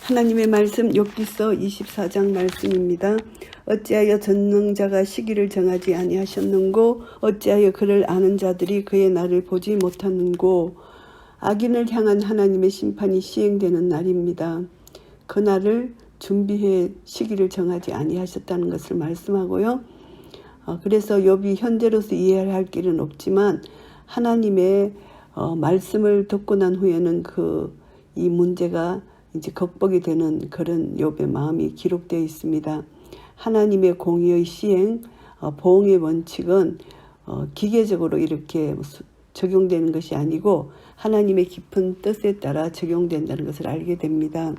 하나님의 말씀 욥기서 24장 말씀입니다. 어찌하여 전능자가 시기를 정하지 아니하셨는고 어찌하여 그를 아는 자들이 그의 날을 보지 못하는고. 악인을 향한 하나님의 심판이 시행되는 날입니다. 그 날을 준비해 시기를 정하지 아니하셨다는 것을 말씀하고요. 그래서 욥이 현재로서 이해할 길은 없지만 하나님의 말씀을 듣고 난 후에는 이 문제가 이제 극복이 되는 그런 욥의 마음이 기록되어 있습니다. 하나님의 공의의 시행, 보응의 원칙은 기계적으로 이렇게 적용되는 것이 아니고 하나님의 깊은 뜻에 따라 적용된다는 것을 알게 됩니다.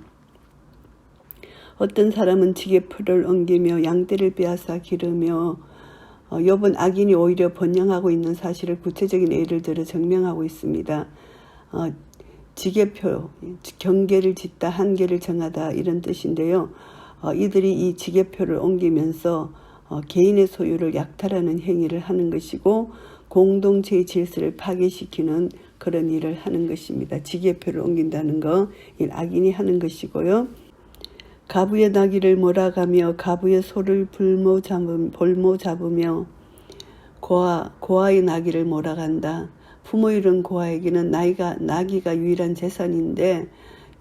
어떤 사람은 지게풀을 엉기며 양떼를 빼앗아 기르며 욥은 악인이 오히려 번영하고 있는 사실을 구체적인 예를 들어 증명하고 있습니다. 지게표, 경계를 짓다, 한계를 정하다 이런 뜻인데요. 이들이 이 지게표를 옮기면서 개인의 소유를 약탈하는 행위를 하는 것이고 공동체의 질서를 파괴시키는 그런 일을 하는 것입니다. 지게표를 옮긴다는 거 악인이 하는 것이고요. 가부의 나귀를 몰아가며 가부의 소를 볼모 잡으며 고아의 나귀를 몰아간다. 부모 잃은 고아에게는 나귀가 유일한 재산인데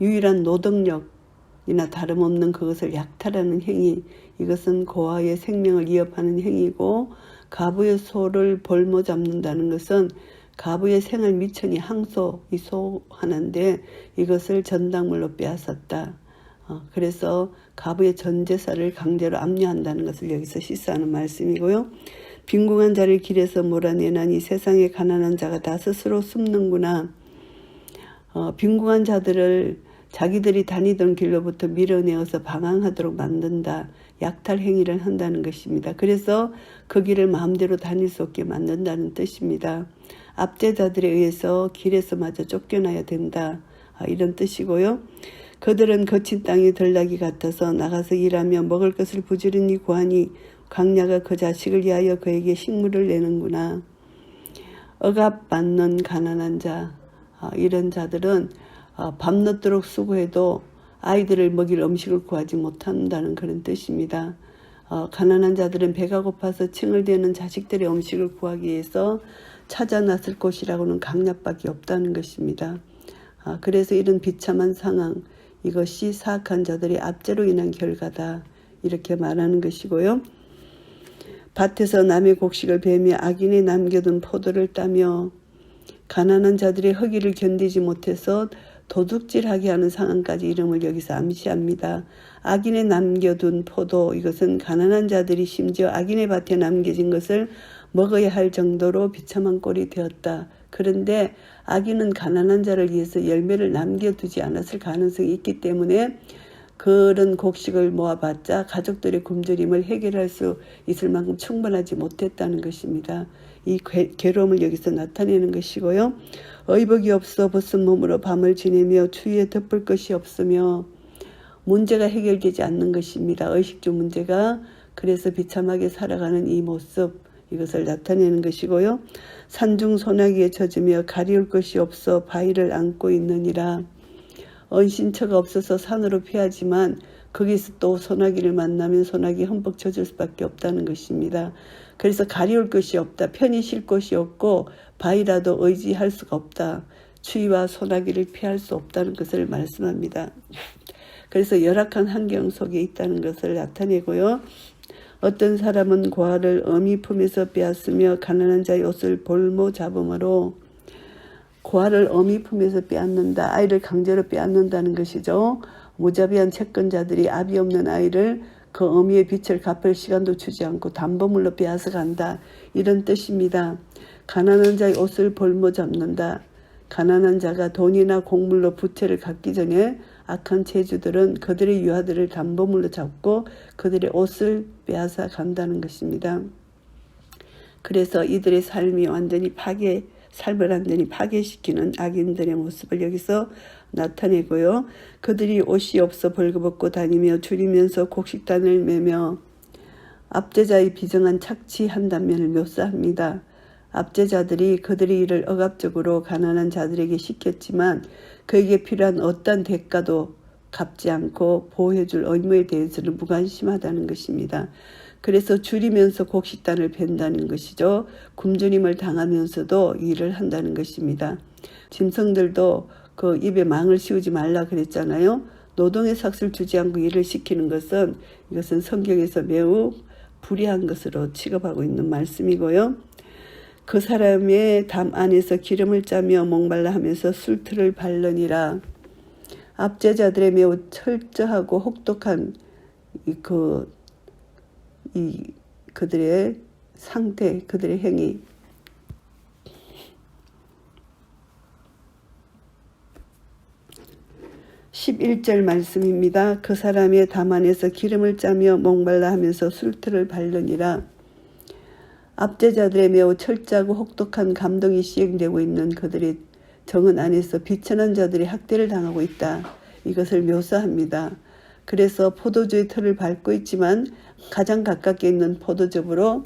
유일한 노동력이나 다름없는 그것을 약탈하는 행위, 이것은 고아의 생명을 위협하는 행위고, 가부의 소를 볼모 잡는다는 것은 가부의 생활 미천이 항소하는데 이것을 전당물로 빼앗았다. 그래서 가부의 전 재산을 강제로 압류한다는 것을 여기서 시사하는 말씀이고요. 빈궁한 자를 길에서 몰아내나니 세상에 가난한 자가 다 스스로 숨는구나. 빈궁한 자들을 자기들이 다니던 길로부터 밀어내어서 방황하도록 만든다. 약탈 행위를 한다는 것입니다. 그래서 그 길을 마음대로 다닐 수 없게 만든다는 뜻입니다. 압제자들에 의해서 길에서마저 쫓겨나야 된다. 이런 뜻이고요. 그들은 거친 땅에 들나귀 같아서 나가서 일하며 먹을 것을 부지런히 구하니 광야가 그 자식을 위하여 그에게 식물을 내는구나. 억압받는 가난한 자, 이런 자들은 밤늦도록 수고해도 아이들을 먹일 음식을 구하지 못한다는 그런 뜻입니다. 가난한 자들은 배가 고파서 칭얼대는 자식들의 음식을 구하기 위해서 찾아 나설 곳이라고는 강야밖에 없다는 것입니다. 그래서 이런 비참한 상황, 이것이 사악한 자들의 압제로 인한 결과다. 이렇게 말하는 것이고요. 밭에서 남의 곡식을 베며 악인이 남겨둔 포도를 따며 가난한 자들의 허기를 견디지 못해서 도둑질하게 하는 상황까지 이름을 여기서 암시합니다. 악인의 남겨둔 포도, 이것은 가난한 자들이 심지어 악인의 밭에 남겨진 것을 먹어야 할 정도로 비참한 꼴이 되었다. 그런데 악인은 가난한 자를 위해서 열매를 남겨두지 않았을 가능성이 있기 때문에 그런 곡식을 모아봤자 가족들의 굶주림을 해결할 수 있을 만큼 충분하지 못했다는 것입니다. 이 괴로움을 여기서 나타내는 것이고요. 의복이 없어 벗은 몸으로 밤을 지내며 추위에 덮을 것이 없으며 문제가 해결되지 않는 것입니다. 의식주 문제가. 그래서 비참하게 살아가는 이 모습, 이것을 나타내는 것이고요. 산중 소나기에 젖으며 가리울 것이 없어 바위를 안고 있느니라. 은신처가 없어서 산으로 피하지만 거기서 또 소나기를 만나면 소나기 흠뻑 젖을 수밖에 없다는 것입니다. 그래서 가리울 것이 없다. 편히 쉴 곳이 없고 바위라도 의지할 수가 없다. 추위와 소나기를 피할 수 없다는 것을 말씀합니다. 그래서 열악한 환경 속에 있다는 것을 나타내고요. 어떤 사람은 고아를 어미 품에서 빼앗으며 가난한 자의 옷을 볼모 잡음으로, 고아를 어미 품에서 빼앗는다. 아이를 강제로 빼앗는다는 것이죠. 무자비한 채권자들이 아비 없는 아이를 그 어미의 빚을 갚을 시간도 주지 않고 담보물로 빼앗아 간다. 이런 뜻입니다. 가난한 자의 옷을 볼모 잡는다. 가난한 자가 돈이나 곡물로 부채를 갚기 전에 악한 재주들은 그들의 유아들을 담보물로 잡고 그들의 옷을 빼앗아 간다는 것입니다. 그래서 이들의 삶을 완전히 파괴시키는 악인들의 모습을 여기서 나타내고요. 그들이 옷이 없어 벌거벗고 다니며 줄이면서 곡식단을 매며 압제자의 비정한 착취한 단면을 묘사합니다. 압제자들이 그들의 일을 억압적으로 가난한 자들에게 시켰지만 그에게 필요한 어떤 대가도 갚지 않고 보호해줄 의무에 대해서는 무관심하다는 것입니다. 그래서 줄이면서 곡식단을 벤다는 것이죠. 굶주림을 당하면서도 일을 한다는 것입니다. 짐승들도 그 입에 망을 씌우지 말라 그랬잖아요. 노동의 삭을 주지 않고 일을 시키는 것은 이것은 성경에서 매우 불의한 것으로 취급하고 있는 말씀이고요. 그 사람의 담 안에서 기름을 짜며 목말라 하면서 술틀을 발르니라. 압제자들의 매우 철저하고 혹독한 그들의 상태, 그들의 행위. 11절 말씀입니다. 그 사람의 담 안에서 기름을 짜며 목말라 하면서 술틀을 발르니라. 압제자들의 매우 철저하고 혹독한 감동이 시행되고 있는 그들의 정은 안에서 비천한 자들이 학대를 당하고 있다. 이것을 묘사합니다. 그래서 포도주의 틀을 밟고 있지만 가장 가깝게 있는 포도즙으로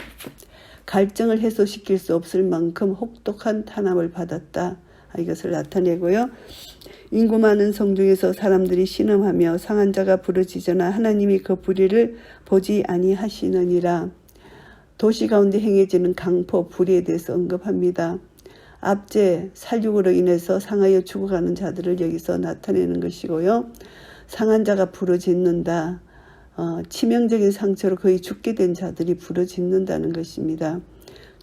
갈증을 해소시킬 수 없을 만큼 혹독한 탄압을 받았다. 이것을 나타내고요. 인구 많은 성 중에서 사람들이 신음하며 상한 자가 부르짖으나 하나님이 그 불의를 보지 아니하시느니라. 도시 가운데 행해지는 강포 불의에 대해서 언급합니다. 압제, 살육으로 인해서 상하여 죽어가는 자들을 여기서 나타내는 것이고요. 상한 자가 부르짖는다. 치명적인 상처로 거의 죽게 된 자들이 부르짖는다는 것입니다.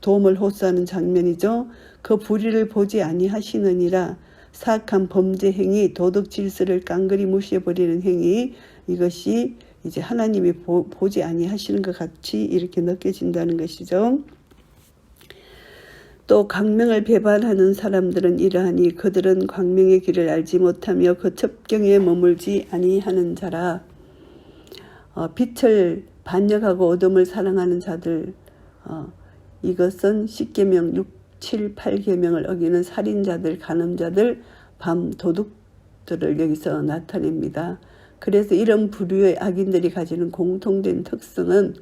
도움을 호소하는 장면이죠. 그 불의를 보지 아니하시느니라. 사악한 범죄 행위, 도덕 질서를 깡그리 무시해버리는 행위, 이것이 이제 하나님이 보지 아니하시는 것 같이 이렇게 느껴진다는 것이죠. 또 광명을 배반하는 사람들은 이러하니 그들은 광명의 길을 알지 못하며 그 첩경에 머물지 아니하는 자라. 빛을 반역하고 어둠을 사랑하는 자들, 이것은 10계명 6, 7, 8계명을 어기는 살인자들, 간음자들, 밤 도둑들을 여기서 나타냅니다. 그래서 이런 부류의 악인들이 가지는 공통된 특성은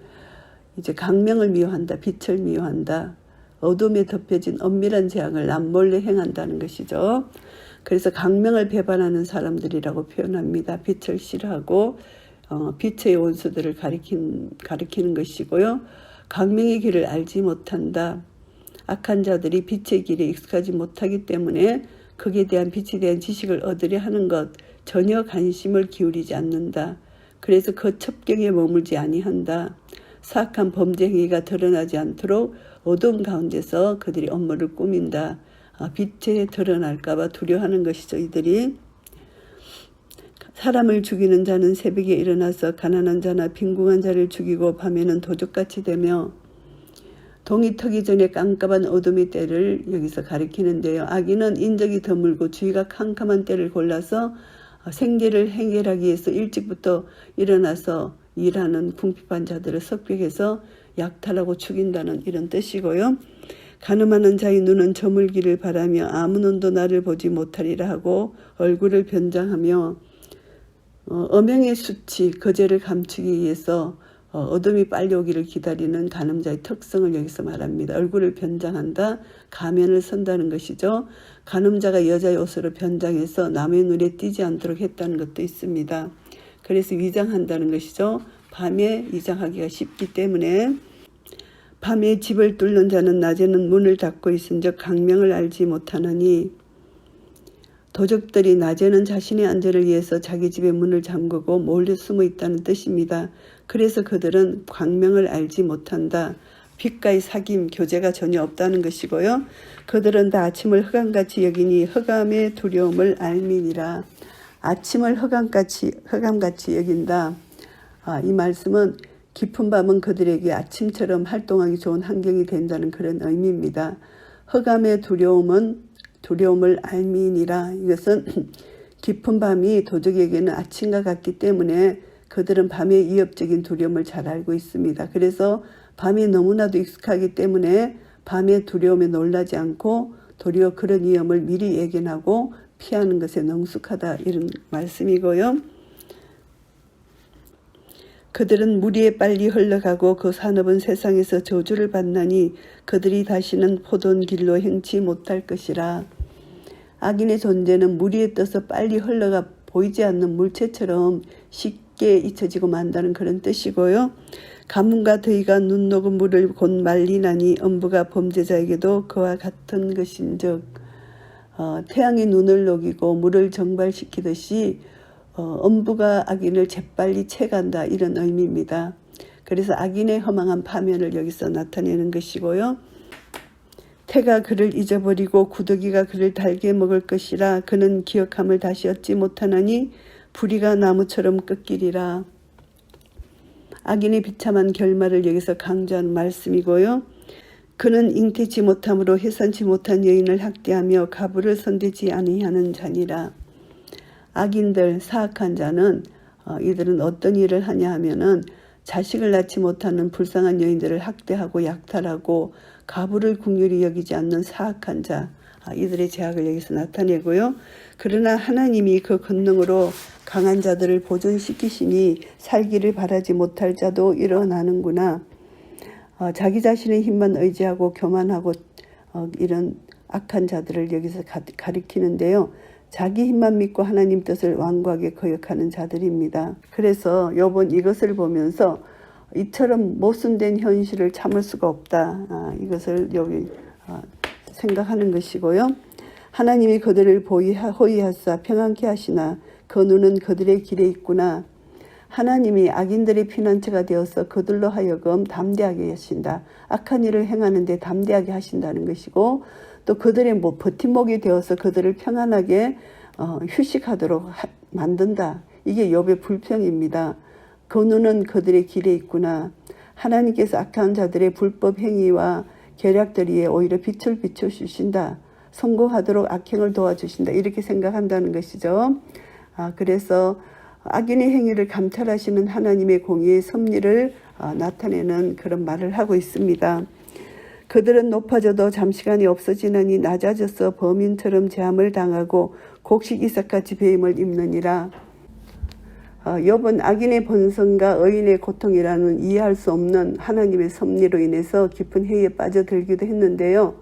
이제 광명을 미워한다, 빛을 미워한다, 어둠에 덮여진 엄밀한 재앙을 남몰래 행한다는 것이죠. 그래서 광명을 배반하는 사람들이라고 표현합니다. 빛을 싫어하고 빛의 원수들을 가리키는 것이고요. 광명의 길을 알지 못한다. 악한 자들이 빛의 길에 익숙하지 못하기 때문에 거기에 대한 빛에 대한 지식을 얻으려 하는 것 전혀 관심을 기울이지 않는다. 그래서 그 첩경에 머물지 아니한다. 사악한 범죄 행위가 드러나지 않도록 어두운 가운데서 그들이 업무를 꾸민다. 빛에 드러날까 봐 두려워하는 것이죠. 이들이. 사람을 죽이는 자는 새벽에 일어나서 가난한 자나 빈궁한 자를 죽이고 밤에는 도적같이 되며 동이 트기 전에 깜깜한 어둠의 때를 여기서 가리키는데요. 악인은 인적이 드물고 주의가 캄캄한 때를 골라서 생계를 해결하기 위해서 일찍부터 일어나서 일하는 궁핍한 자들을 석벽해서 약탈하고 죽인다는 이런 뜻이고요. 가늠하는 자의 눈은 저물기를 바라며 아무 눈도 나를 보지 못하리라 하고 얼굴을 변장하며 엄형의 수치, 거제를 감추기 위해서 어둠이 빨리 오기를 기다리는 간음자의 특성을 여기서 말합니다. 얼굴을 변장한다, 가면을 선다는 것이죠. 간음자가 여자의 옷으로 변장해서 남의 눈에 띄지 않도록 했다는 것도 있습니다. 그래서 위장한다는 것이죠. 밤에 위장하기가 쉽기 때문에 밤에 집을 뚫는 자는 낮에는 문을 닫고 있은즉 광명을 알지 못하느니 도적들이 낮에는 자신의 안전을 위해서 자기 집의 문을 잠그고 몰래 숨어 있다는 뜻입니다. 그래서 그들은 광명을 알지 못한다. 빛과의 사귐, 교제가 전혀 없다는 것이고요. 그들은 다 아침을 흑암같이 여기니 흑암의 두려움을 알미니라. 아침을 흑암같이 여긴다. 이 말씀은 깊은 밤은 그들에게 아침처럼 활동하기 좋은 환경이 된다는 그런 의미입니다. 흑암의 두려움을 알미니라. 이것은 깊은 밤이 도적에게는 아침과 같기 때문에 그들은 밤의 위협적인 두려움을 잘 알고 있습니다. 그래서 밤이 너무나도 익숙하기 때문에 밤의 두려움에 놀라지 않고 도리어 그런 위험을 미리 예견하고 피하는 것에 능숙하다, 이런 말씀이고요. 그들은 무리에 빨리 흘러가고 그 산업은 세상에서 저주를 받나니 그들이 다시는 포도원 길로 행치 못할 것이라. 악인의 존재는 무리에 떠서 빨리 흘러가 보이지 않는 물체처럼 쉽게 잊혀지고 만다는 그런 뜻이고요. 가뭄과 더위가 눈 녹은 물을 곧 말리나니 엄부가 범죄자에게도 그와 같은 것인즉, 태양이 눈을 녹이고 물을 정발시키듯이 엄부가 악인을 재빨리 채간다, 이런 의미입니다. 그래서 악인의 허망한 파면을 여기서 나타내는 것이고요. 태가 그를 잊어버리고 구더기가 그를 달게 먹을 것이라. 그는 기억함을 다시 얻지 못하나니 부리가 나무처럼 꺾이리라. 악인의 비참한 결말을 여기서 강조한 말씀이고요. 그는 잉태치 못함으로 해산치 못한 여인을 학대하며 가부를 선대지 아니하는 자니라. 악인들, 사악한 자는 이들은 어떤 일을 하냐 하면은 자식을 낳지 못하는 불쌍한 여인들을 학대하고 약탈하고 가부를 긍휼히 여기지 않는 사악한 자, 이들의 죄악을 여기서 나타내고요. 그러나 하나님이 그 권능으로 강한 자들을 보존시키시니 살기를 바라지 못할 자도 일어나는구나. 자기 자신의 힘만 의지하고 교만하고 이런 악한 자들을 여기서 가리키는데요. 자기 힘만 믿고 하나님 뜻을 완고하게 거역하는 자들입니다. 그래서 욥은 이것을 보면서 이처럼 모순된 현실을 참을 수가 없다. 이것을 여기 생각하는 것이고요. 하나님이 그들을 호위하사 평안케 하시나 그 눈은 그들의 길에 있구나. 하나님이 악인들의 피난처가 되어서 그들로 하여금 담대하게 하신다. 악한 일을 행하는데 담대하게 하신다는 것이고, 또 그들의 버팀목이 되어서 그들을 평안하게 휴식하도록 만든다. 이게 욥의 불평입니다. 그 눈은 그들의 길에 있구나. 하나님께서 악한 자들의 불법 행위와 계략들이에 오히려 빛을 비춰주신다. 성공하도록 악행을 도와주신다. 이렇게 생각한다는 것이죠. 그래서 악인의 행위를 감찰하시는 하나님의 공의의 섭리를 나타내는 그런 말을 하고 있습니다. 그들은 높아져도 잠시간이 없어지나니 낮아져서 범인처럼 재함을 당하고 곡식 이삭같이 배임을 입느니라. 욥은 악인의 번성과 의인의 고통이라는 이해할 수 없는 하나님의 섭리로 인해서 깊은 회의에 빠져들기도 했는데요.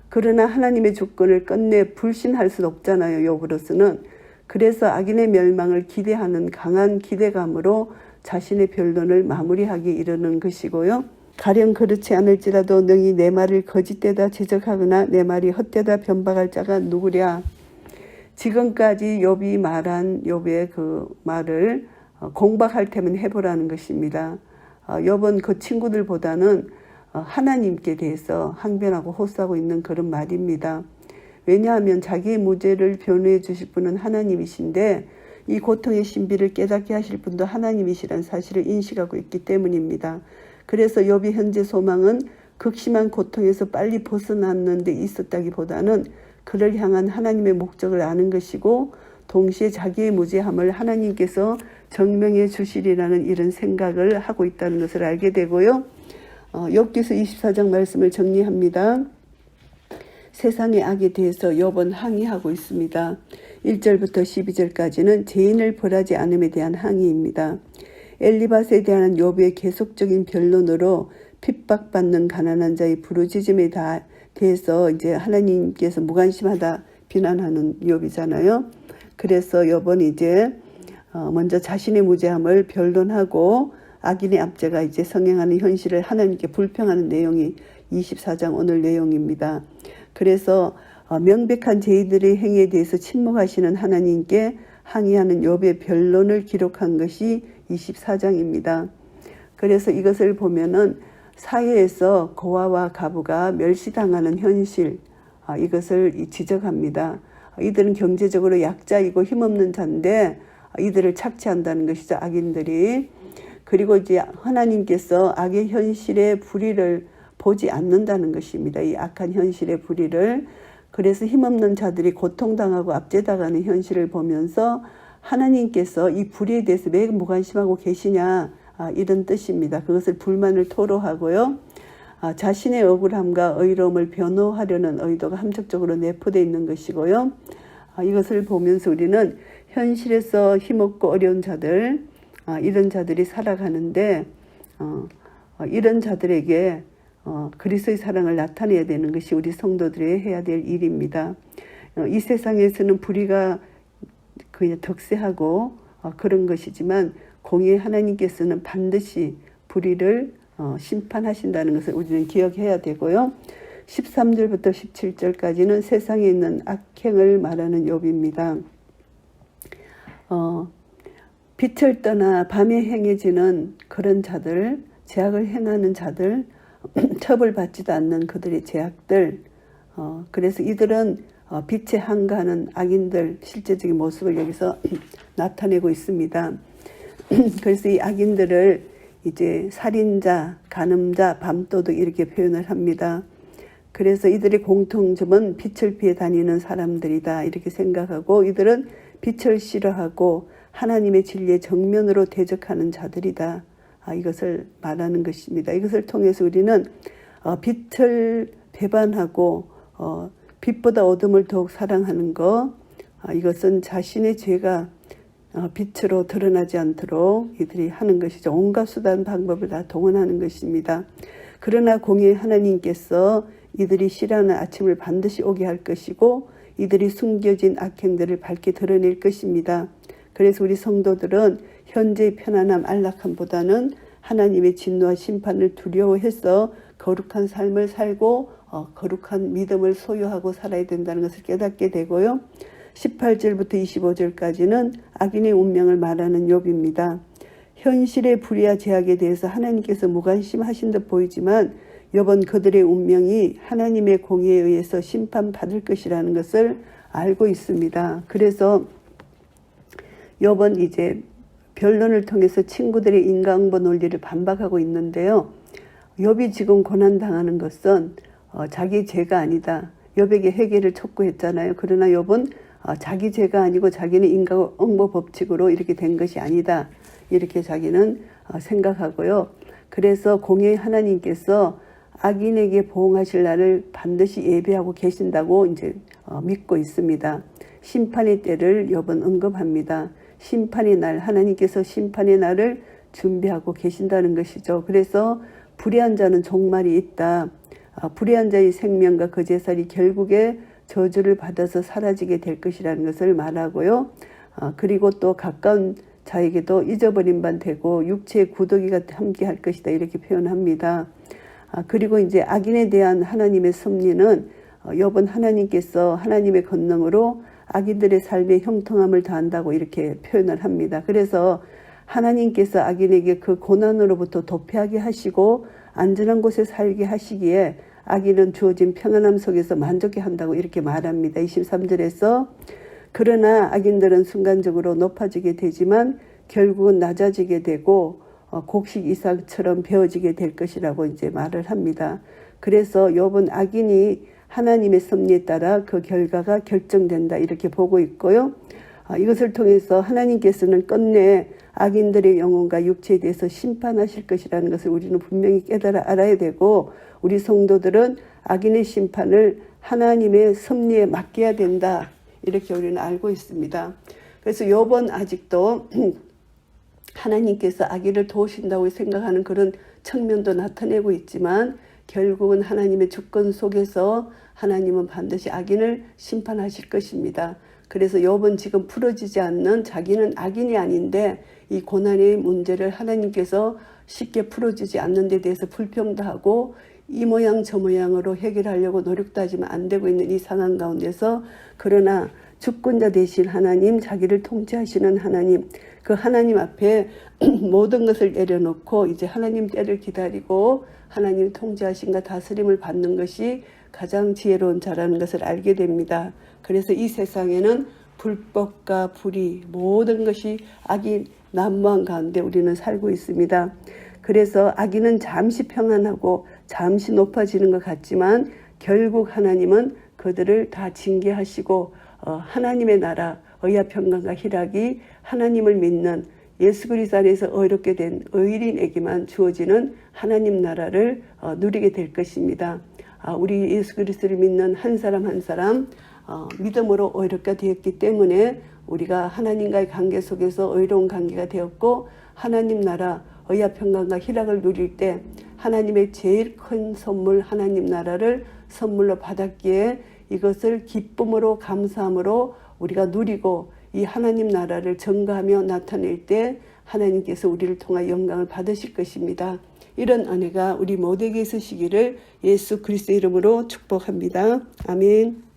그러나 하나님의 주권을 끝내 불신할 수 없잖아요, 욥으로서는. 그래서 악인의 멸망을 기대하는 강한 기대감으로 자신의 변론을 마무리하기 이르는 것이고요. 가령 그렇지 않을지라도 능히 내 말을 거짓되다 지적하거나 내 말이 헛되다 변박할 자가 누구랴. 지금까지 욥이 말한 욥의 그 말을 공박할 테면 해보라는 것입니다. 욥은 그 친구들보다는 하나님께 대해서 항변하고 호소하고 있는 그런 말입니다. 왜냐하면 자기의 무죄를 변호해 주실 분은 하나님이신데 이 고통의 신비를 깨닫게 하실 분도 하나님이시라는 사실을 인식하고 있기 때문입니다. 그래서 욥의 현재 소망은 극심한 고통에서 빨리 벗어났는 데 있었다기보다는 그를 향한 하나님의 목적을 아는 것이고, 동시에 자기의 무죄함을 하나님께서 증명해 주시리라는 이런 생각을 하고 있다는 것을 알게 되고요. 욥기서 24장 말씀을 정리합니다. 세상의 악에 대해서 욥은 항의하고 있습니다. 1절부터 12절까지는 죄인을 벌하지 않음에 대한 항의입니다. 엘리바스에 대한 욥의 계속적인 변론으로 핍박받는 가난한 자의 부르짖음에 대해서 이제 하나님께서 무관심하다 비난하는 욥이잖아요. 그래서 욥은 이제 먼저 자신의 무죄함을 변론하고 악인의 압제가 이제 성행하는 현실을 하나님께 불평하는 내용이 24장 오늘 내용입니다. 그래서 명백한 죄인들의 행위에 대해서 침묵하시는 하나님께 항의하는 욥의 변론을 기록한 것이 24장입니다. 그래서 이것을 보면은 사회에서 고아와 가부가 멸시당하는 현실, 이것을 지적합니다. 이들은 경제적으로 약자이고 힘없는 자인데 이들을 착취한다는 것이죠, 악인들이. 그리고 이제 하나님께서 악의 현실의 불의를 보지 않는다는 것입니다. 이 악한 현실의 불의를. 그래서 힘없는 자들이 고통당하고 압제당하는 현실을 보면서 하나님께서 이 불의에 대해서 왜 무관심하고 계시냐, 이런 뜻입니다. 그것을 불만을 토로하고요. 자신의 억울함과 의로움을 변호하려는 의도가 함축적으로 내포되어 있는 것이고요. 이것을 보면서 우리는 현실에서 힘없고 어려운 자들, 이런 자들이 살아가는데 이런 자들에게 그리스도의 사랑을 나타내야 되는 것이 우리 성도들이 해야 될 일입니다. 이 세상에서는 불의가 그냥 득세하고 그런 것이지만 공의 하나님께서는 반드시 불의를 심판하신다는 것을 우리는 기억해야 되고요. 13절부터 17절까지는 세상에 있는 악행을 말하는 욥입니다. 빛을 떠나 밤에 행해지는 그런 자들, 죄악을 행하는 자들, 처벌받지도 않는 그들의 죄악들, 그래서 이들은 빛에 항거하는 악인들 실제적인 모습을 여기서 나타내고 있습니다. 그래서 이 악인들을 이제 살인자, 간음자, 밤도둑 이렇게 표현을 합니다. 그래서 이들의 공통점은 빛을 피해 다니는 사람들이다 이렇게 생각하고 이들은 빛을 싫어하고 하나님의 진리에 정면으로 대적하는 자들이다. 이것을 말하는 것입니다. 이것을 통해서 우리는 빛을 배반하고 빛보다 어둠을 더욱 사랑하는 것, 이것은 자신의 죄가 빛으로 드러나지 않도록 이들이 하는 것이죠. 온갖 수단 방법을 다 동원하는 것입니다. 그러나 공의 하나님께서 이들이 싫어하는 아침을 반드시 오게 할 것이고 이들이 숨겨진 악행들을 밝게 드러낼 것입니다. 그래서 우리 성도들은 현재의 편안함, 안락함보다는 하나님의 진노와 심판을 두려워해서 거룩한 삶을 살고 거룩한 믿음을 소유하고 살아야 된다는 것을 깨닫게 되고요. 18절부터 25절까지는 악인의 운명을 말하는 욥입니다. 현실의 불의와 죄악에 대해서 하나님께서 무관심하신 듯 보이지만 욥은 그들의 운명이 하나님의 공의에 의해서 심판받을 것이라는 것을 알고 있습니다. 그래서 욥은 이제 변론을 통해서 친구들의 인과응보 논리를 반박하고 있는데요. 욥이 지금 고난당하는 것은 자기 죄가 아니다. 욥에게 회개를 촉구했잖아요. 그러나 욥은 자기 죄가 아니고 자기는 인과응보 법칙으로 이렇게 된 것이 아니다. 이렇게 자기는 생각하고요. 그래서 공의 하나님께서 악인에게 보응하실 날을 반드시 예비하고 계신다고 이제 믿고 있습니다. 심판의 때를 욥은 언급합니다. 심판의 날, 하나님께서 심판의 날을 준비하고 계신다는 것이죠. 그래서 불의한 자는 종말이 있다. 불의한 자의 생명과 그 제살이 결국에 저주를 받아서 사라지게 될 것이라는 것을 말하고요. 그리고 또 가까운 자에게도 잊어버린 바 되고 육체의 구더기가 함께 할 것이다 이렇게 표현합니다. 그리고 이제 악인에 대한 하나님의 섭리는 욥은 하나님께서 하나님의 권능으로 악인들의 삶에 형통함을 더한다고 이렇게 표현을 합니다. 그래서 하나님께서 악인에게 그 고난으로부터 도피하게 하시고 안전한 곳에 살게 하시기에 악인은 주어진 평안함 속에서 만족해 한다고 이렇게 말합니다. 23절에서 그러나 악인들은 순간적으로 높아지게 되지만 결국은 낮아지게 되고 곡식 이삭처럼 베어지게 될 것이라고 이제 말을 합니다. 그래서 욥은 악인이 하나님의 섭리에 따라 그 결과가 결정된다 이렇게 보고 있고요. 이것을 통해서 하나님께서는 끝내 악인들의 영혼과 육체에 대해서 심판하실 것이라는 것을 우리는 분명히 깨달아 알아야 되고 우리 성도들은 악인의 심판을 하나님의 섭리에 맡겨야 된다 이렇게 우리는 알고 있습니다. 그래서 욥은 아직도 하나님께서 악인을 도우신다고 생각하는 그런 측면도 나타내고 있지만 결국은 하나님의 주권 속에서 하나님은 반드시 악인을 심판하실 것입니다. 그래서 욥은 지금 풀어지지 않는 자기는 악인이 아닌데 이 고난의 문제를 하나님께서 쉽게 풀어주지 않는 데 대해서 불평도 하고 이 모양 저 모양으로 해결하려고 노력도 하지만 안 되고 있는 이 상황 가운데서 그러나 주권자 되신 하나님, 자기를 통치하시는 하나님, 그 하나님 앞에 모든 것을 내려놓고 이제 하나님 때를 기다리고 하나님 통치하신가 다스림을 받는 것이 가장 지혜로운 자라는 것을 알게 됩니다. 그래서 이 세상에는 불법과 불의 모든 것이 악이 난무한 가운데 우리는 살고 있습니다. 그래서 악인은 잠시 평안하고 잠시 높아지는 것 같지만 결국 하나님은 그들을 다 징계하시고 하나님의 나라 의아평강과 희락이 하나님을 믿는 예수 그리스도 안에서 의롭게 된 의인에게만 주어지는 하나님 나라를 누리게 될 것입니다. 우리 예수 그리스도를 믿는 한 사람 한 사람 믿음으로 의롭게 되었기 때문에 우리가 하나님과의 관계 속에서 의로운 관계가 되었고 하나님 나라 의아평강과 희락을 누릴 때 하나님의 제일 큰 선물 하나님 나라를 선물로 받았기에 이것을 기쁨으로 감사함으로 우리가 누리고 이 하나님 나라를 증거하며 나타낼 때 하나님께서 우리를 통하여 영광을 받으실 것입니다. 이런 은혜가 우리 모두에게 있으시기를 예수 그리스도의 이름으로 축복합니다. 아멘.